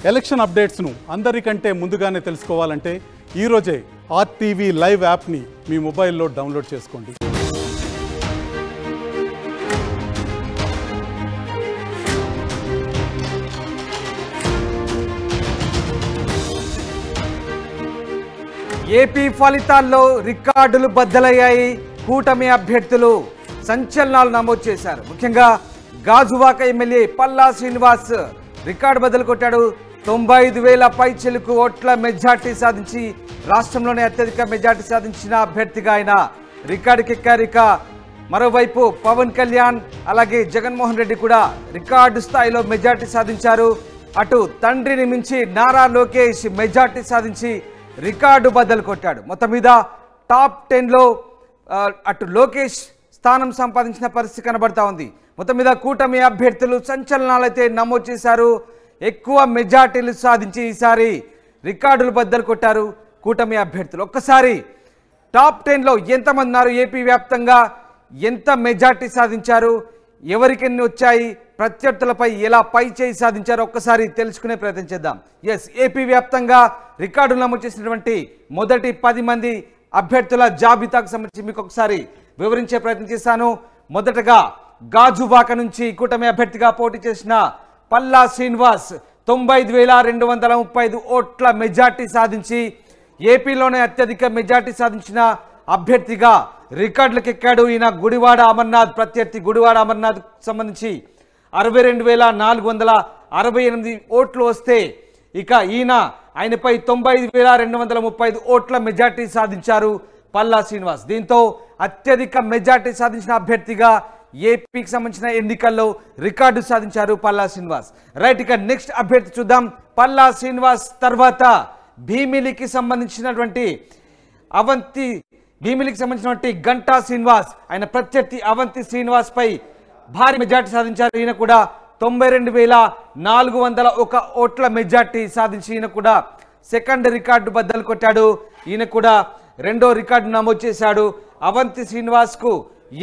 Election అప్డేట్స్ను అందరికంటే ముందుగానే తెలుసుకోవాలంటే ఈరోజే ఆర్టీవీ లైవ్ యాప్ని మీ మొబైల్లో డౌన్లోడ్ చేసుకోండి. ఏపీ ఫలితాల్లో రికార్డులు బద్దలయ్యాయి. కూటమి అభ్యర్థులు సంచలనాలు నమోదు చేశారు. ముఖ్యంగా గాజువాక ఎమ్మెల్యే పల్లా శ్రీనివాస్ రికార్డు బద్దలు కొట్టాడు. 95,000 పైచిలుకు ఓట్ల మెజార్టీ సాధించి రాష్ట్రంలోనే అత్యధిక మెజార్టీ సాధించిన అభ్యర్థిగా ఆయన రికార్డుకెక్కారు. ఇక మరోవైపు పవన్ కళ్యాణ్ అలాగే జగన్మోహన్ రెడ్డి కూడా రికార్డు స్థాయిలో మెజార్టీ సాధించారు. అటు తండ్రిని మించి నారా లోకేష్ మెజార్టీ సాధించి రికార్డు బద్దలు కొట్టాడు. మొత్తం మీద టాప్ 10లో అటు లోకేష్ స్థానం సంపాదించిన పరిస్థితి కనబడతా ఉంది. మొత్తం మీద కూటమి అభ్యర్థులు సంచలనాలు అయితే నమోదు చేశారు. ఎక్కువ మెజార్టీలు సాధించి ఈసారి రికార్డులు బద్దలు కొట్టారు కూటమి అభ్యర్థులు. ఒక్కసారి టాప్ 10లో ఎంతమంది ఉన్నారు, ఏపీ వ్యాప్తంగా ఎంత మెజార్టీ సాధించారు, ఎవరికెన్ని వచ్చాయి, ప్రత్యర్థులపై ఎలా పై చేయి సాధించారో ఒక్కసారి తెలుసుకునే ప్రయత్నం చేద్దాం. ఏపీ వ్యాప్తంగా రికార్డులు నమోదు చేసినటువంటి మొదటి 10 మంది అభ్యర్థుల జాబితాకు సంబంధించి మీకు ఒకసారి వివరించే ప్రయత్నం చేశాను. మొదటగా గాజువాక నుంచి కూటమి అభ్యర్థిగా పోటీ చేసిన పల్లా శ్రీనివాస్ 95,235 ఓట్ల మెజార్టీ సాధించి ఏపీలోనే అత్యధిక మెజార్టీ సాధించిన అభ్యర్థిగా రికార్డులకు ఎక్కాడు. ఈయన గుడివాడ అమర్నాథ్ ప్రత్యర్థి. గుడివాడ అమర్నాథ్ సంబంధించి 62,468 ఓట్లు వస్తే ఇక ఆయనపై 95,235 ఓట్ల మెజార్టీ సాధించారు పల్లా శ్రీనివాస్. దీంతో అత్యధిక మెజార్టీ సాధించిన అభ్యర్థిగా ఏపీకి సంబంధించిన ఎన్నికల్లో రికార్డు సాధించారు పల్లా శ్రీనివాస్. రైట్, ఇక నెక్స్ట్ అభ్యర్థి చూద్దాం. పల్లా శ్రీనివాస్ తర్వాత భీమిలికి సంబంధించినటువంటి గంటా శ్రీనివాస్, ఆయన ప్రత్యర్థి అవంతి శ్రీనివాస్ పై భారీ మెజార్టీ సాధించారు. ఈయన కూడా 92,401 ఓట్ల మెజార్టీ సాధించి ఈయన కూడా సెకండ్ రికార్డు బద్దలు కొట్టాడు. ఈయన కూడా రెండో రికార్డు నమోదు చేశాడు. అవంతి శ్రీనివాస్కు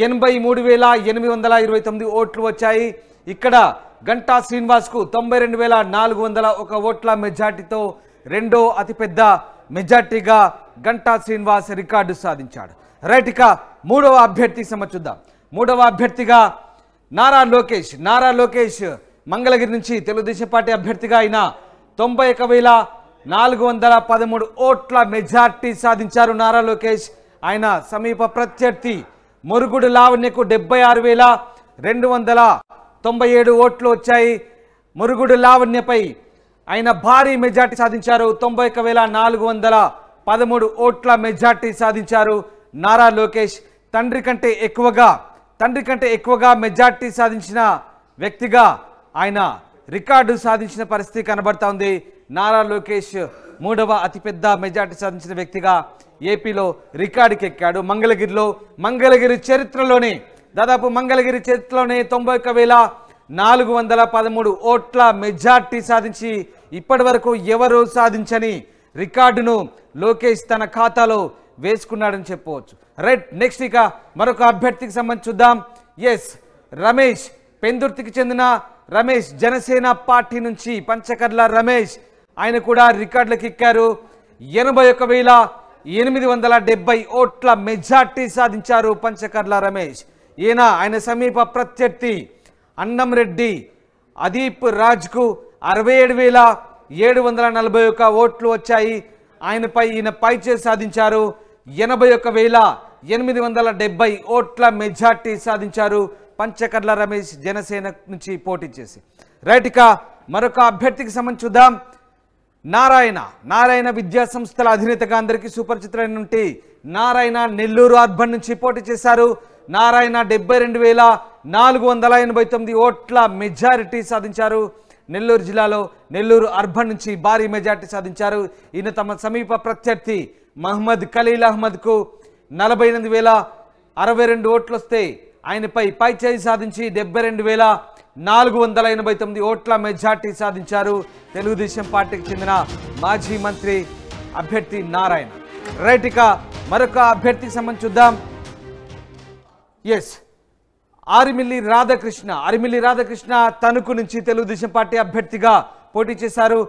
83,829 ఓట్లు వచ్చాయి. ఇక్కడ గంటా శ్రీనివాస్కు 92,401 ఓట్ల మెజార్టీతో రెండో అతిపెద్ద మెజార్టీగా గంటా శ్రీనివాస్ రికార్డు సాధించాడు. రైట్, ఇక మూడవ అభ్యర్థి సమర్చుద్దాం. మూడవ అభ్యర్థిగా నారా లోకేష్ మంగళగిరి నుంచి తెలుగుదేశం పార్టీ అభ్యర్థిగా ఆయన 91,413 ఓట్ల మెజార్టీ సాధించారు నారా లోకేష్. ఆయన సమీప ప్రత్యర్థి మురుగుడు లావణ్యకు 76,297 ఓట్లు వచ్చాయి. మురుగుడు లావణ్యపై ఆయన భారీ మెజార్టీ సాధించారు. 91,413 ఓట్ల మెజార్టీ సాధించారు నారా లోకేష్. తండ్రి కంటే ఎక్కువగా మెజార్టీ సాధించిన వ్యక్తిగా ఆయన రికార్డు సాధించిన పరిస్థితి కనబడతా ఉంది. నారా లోకేష్ మూడవ అతిపెద్ద మెజార్టీ సాధించిన వ్యక్తిగా ఏపీలో రికార్డుకి ఎక్కాడు. మంగళగిరి చరిత్రలోనే 91,413 ఓట్ల మెజార్టీ సాధించి ఇప్పటి వరకు ఎవరు సాధించని రికార్డును లోకేష్ తన ఖాతాలో వేసుకున్నాడని చెప్పవచ్చు. రైట్, నెక్స్ట్ ఇక మరొక అభ్యర్థికి సంబంధించి చూద్దాం. రమేష్, పెందుర్తికి చెందిన రమేష్ జనసేన పార్టీ నుంచి పంచకర్ల రమేష్, ఆయన కూడా రికార్డులకు ఎక్కారు. 81,870 ఓట్ల మెజార్టీ సాధించారు పంచకర్ల రమేష్. ఆయన సమీప ప్రత్యర్థి అన్నంరెడ్డి అదీప్ రాజ్కు 67,741 ఓట్లు వచ్చాయి. ఆయనపై పైచేయి సాధించారు. 81,870 ఓట్ల మెజార్టీ సాధించారు పంచకర్ల రమేష్ జనసేన నుంచి పోటీ చేసి. రైట్, ఇక మరొక అభ్యర్థికి సంబంధించి చూద్దాం. నారాయణ విద్యా సంస్థల అధినేతగా అందరికీ సుపరిచితులైనటువంటి నారాయణ నెల్లూరు అర్బన్ నుంచి పోటీ చేశారు. నారాయణ 72,489 ఓట్ల మెజారిటీ సాధించారు. నెల్లూరు జిల్లాలో నెల్లూరు అర్బన్ నుంచి భారీ మెజార్టీ సాధించారు. ఈయన తమ సమీప ప్రత్యర్థి మహమ్మద్ ఖలీల్ అహ్మద్కు 48,062 ఓట్లు వస్తే ఆయనపై పైచేయి సాధించి 72,489 ఓట్ల మెజార్టీ సాధించారు తెలుగుదేశం పార్టీకి చెందిన మాజీ మంత్రి అభ్యర్థి నారాయణ. రైట్, ఇక మరొక అభ్యర్థికి సంబంధించి చూద్దాం. ఆరిమిల్లి రాధాకృష్ణ తణుకు నుంచి తెలుగుదేశం పార్టీ అభ్యర్థిగా పోటీ చేశారు.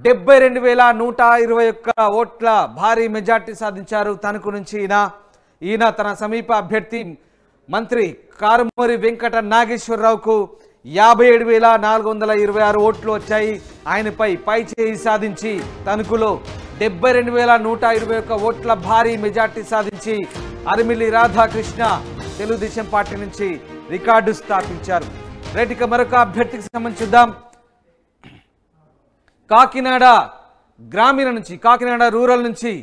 72,121 ఓట్ల భారీ మెజార్టీ సాధించారు. తణుకు నుంచి ఈయన తన సమీప అభ్యర్థి మంత్రి కారుమూరి వెంకట నాగేశ్వరరావుకు 57,426 ఓట్లు వచ్చాయి. ఆయనపై పైచేయి సాధించి తణుకులో 72,121 ఓట్ల భారీ మెజార్టీ సాధించి అరిమిల్లి రాధాకృష్ణ తెలుగుదేశం పార్టీ నుంచి రికార్డు స్థాపించారు. రైట్, ఇక మరొక అభ్యర్థికి సంబంధించి చూద్దాం. కాకినాడ గ్రామీణ నుంచి, కాకినాడ రూరల్ నుంచి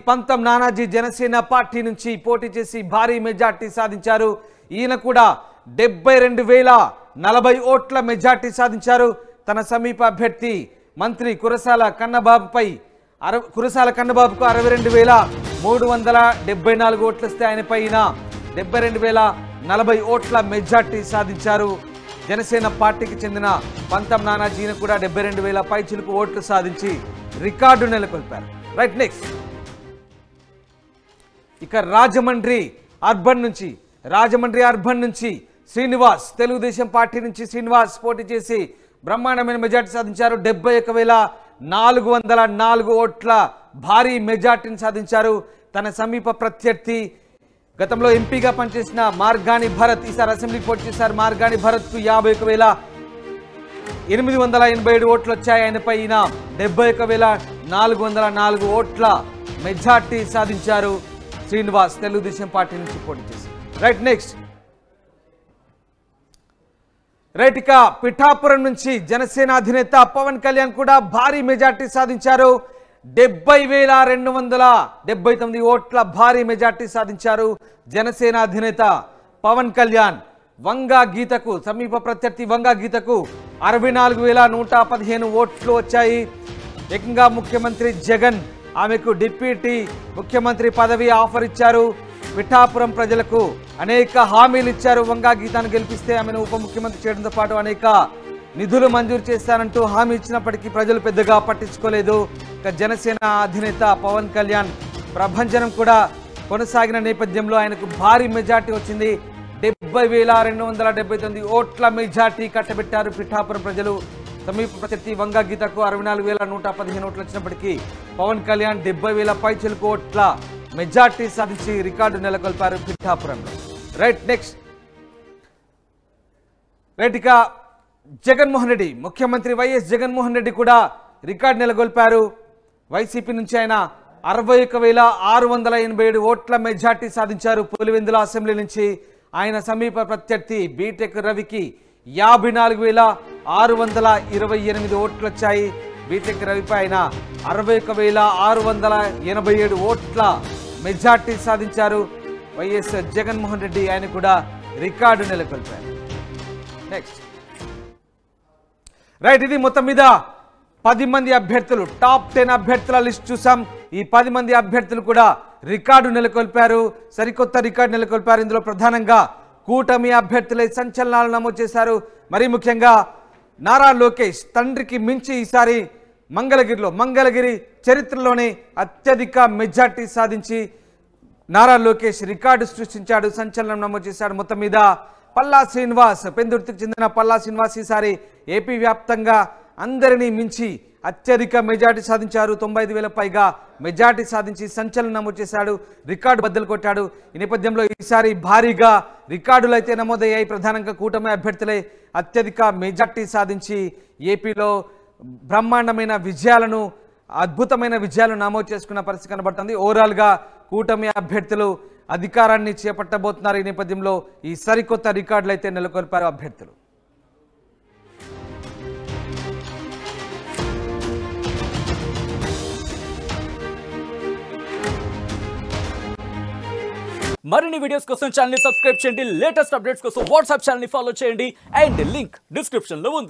పంతం నానాజీ జనసేన పార్టీ నుంచి పోటీ చేసి భారీ మెజార్టీ సాధించారు. ఈయన కూడా 72,040 ఓట్ల మెజార్టీ సాధించారు. తన సమీప అభ్యర్థి మంత్రి కురసాల కన్నబాబుకు 62,374 ఓట్లు వస్తే ఆయనపై 72,040 ఓట్ల మెజార్టీ సాధించారు. జనసేన పార్టీకి చెందిన పంతం నానాజీని కూడా 72,000 పైచిలుకు ఓట్లు సాధించి రికార్డు నెలకొల్పారు. రైట్, నెక్స్ట్ ఇక రాజమండ్రి అర్బన్ నుంచి శ్రీనివాస్ తెలుగుదేశం పార్టీ నుంచి శ్రీనివాస్ పోటీ చేసి బ్రహ్మాండమైన మెజార్టీ సాధించారు. 71,404 ఓట్ల భారీ మెజార్టీని సాధించారు. తన సమీప ప్రత్యర్థి గతంలో ఎంపీగా పనిచేసిన మార్గాని భరత్ ఈసారి అసెంబ్లీకి పోటీ చేశారు. మార్గాని భరత్కు 51,887 ఓట్లు వచ్చాయి. ఆయనపై 71,404 ఓట్ల మెజార్టీ సాధించారు. శ్రీనివాస్ తెలుగుదేశం పార్టీ నుంచి పోటీ చేశారు. రైట్, నెక్స్ట్ ఇక పిఠాపురం నుంచి జనసేన అధినేత పవన్ కళ్యాణ్ కూడా భారీ మెజార్టీ సాధించారు. 70,279 ఓట్ల భారీ మెజార్టీ సాధించారు. జనసేన అధినేత పవన్ కళ్యాణ్ సమీప ప్రత్యర్థి వంగా గీతకు 64,115 ఓట్లు వచ్చాయి. ఏకంగా ముఖ్యమంత్రి జగన్ ఆమెకు డిప్యూటీ ముఖ్యమంత్రి పదవి ఆఫర్ ఇచ్చారు. పిఠాపురం ప్రజలకు అనేక హామీలు ఇచ్చారు. వంగా గీతాను గెలిపిస్తే ఆమెను ఉప ముఖ్యమంత్రి చేయడంతో పాటు అనేక నిధులు మంజూరు చేస్తానంటూ హామీ ఇచ్చినప్పటికీ ప్రజలు పెద్దగా పట్టించుకోలేదు. ఇక జనసేన అధినేత పవన్ కళ్యాణ్ ప్రభంజనం కూడా కొనసాగిన నేపథ్యంలో ఆయనకు భారీ మెజార్టీ వచ్చింది. 70,279 ఓట్ల మెజార్టీ కట్టబెట్టారు పిఠాపురం ప్రజలు. సమీప ప్రత్యర్థి వంగా గీతకు 64,115 ఓట్లు వచ్చినప్పటికీ పవన్ కళ్యాణ్ 70,000 పైచిలుకు ఓట్ల మెజార్టీ సాధించి రికార్డు నెలకొల్పారు పిఠాపురంలో. రైట్, నెక్స్ట్ ఇక జగన్మోహన్ రెడ్డి ముఖ్యమంత్రి వైఎస్ జగన్మోహన్ రెడ్డి కూడా రికార్డు నెలకొల్పారు. వైసీపీ నుంచి ఆయన 61,687 ఓట్ల మెజార్టీ సాధించారు. పులివెందుల అసెంబ్లీ నుంచి ఆయన సమీప ప్రత్యర్థి బీటెక్ రవికి 54,628 ఓట్లు వచ్చాయి. బీటెక్ రవిపై ఆయన 61,687 ఓట్ల మెజార్టీ సాధించారు. వైఎస్ జగన్మోహన్ రెడ్డి ఆయన కూడా రికార్డు నెలకొల్పారు. నెక్స్ట్ రైట్, ఇది మొత్తం మీద 10 మంది అభ్యర్థులు, టాప్ 10 అభ్యర్థుల లిస్ట్ చూసాం. ఈ 10 మంది అభ్యర్థులు కూడా రికార్డు నెలకొల్పారు, సరికొత్త రికార్డు నెలకొల్పారు. ఇందులో ప్రధానంగా కూటమి అభ్యర్థులే సంచలనాలు నమోదు చేశారు. మరీ ముఖ్యంగా నారా లోకేష్ తండ్రికి మించి ఈసారి మంగళగిరి చరిత్రలోనే అత్యధిక మెజార్టీ సాధించి నారా లోకేష్ రికార్డు సృష్టించాడు, సంచలనం నమోదు చేశాడు. మొత్తం మీద పల్లా శ్రీనివాస్, పెందుర్తికి చెందిన పల్లా శ్రీనివాస్ ఈసారి ఏపీ వ్యాప్తంగా అందరినీ మించి అత్యధిక మెజార్టీ సాధించారు. 95,000 పైగా మెజార్టీ సాధించి సంచలనం నమోదు చేశాడు, రికార్డు బద్దలు కొట్టాడు. ఈ నేపథ్యంలో ఈసారి భారీగా రికార్డులు అయితే నమోదయ్యాయి. ప్రధానంగా కూటమి అభ్యర్థులే అత్యధిక మెజార్టీ సాధించి ఏపీలో బ్రహ్మాండమైన విజయాలను, అద్భుతమైన విజయాలను నమోదు చేసుకున్న పరిస్థితి కనబడుతుంది. ఓవరాల్గా కూటమి అభ్యర్థులు అధికారాన్ని చేపట్టబోతున్నారు. ఈ నేపథ్యంలో ఈ సరికొత్త రికార్డులు అయితే నెలకొల్పారు అభ్యర్థులు. మరిన్ని వీడియోస్ కోసం ఛానల్ ని సబ్స్క్రైబ్ చేయండి. లేటెస్ట్ అప్డేట్స్ కోసం వాట్సాప్ ఛానల్ ని ఫాలో చేయండి. అండ్ లింక్ డిస్క్రిప్షన్ లో ఉంది.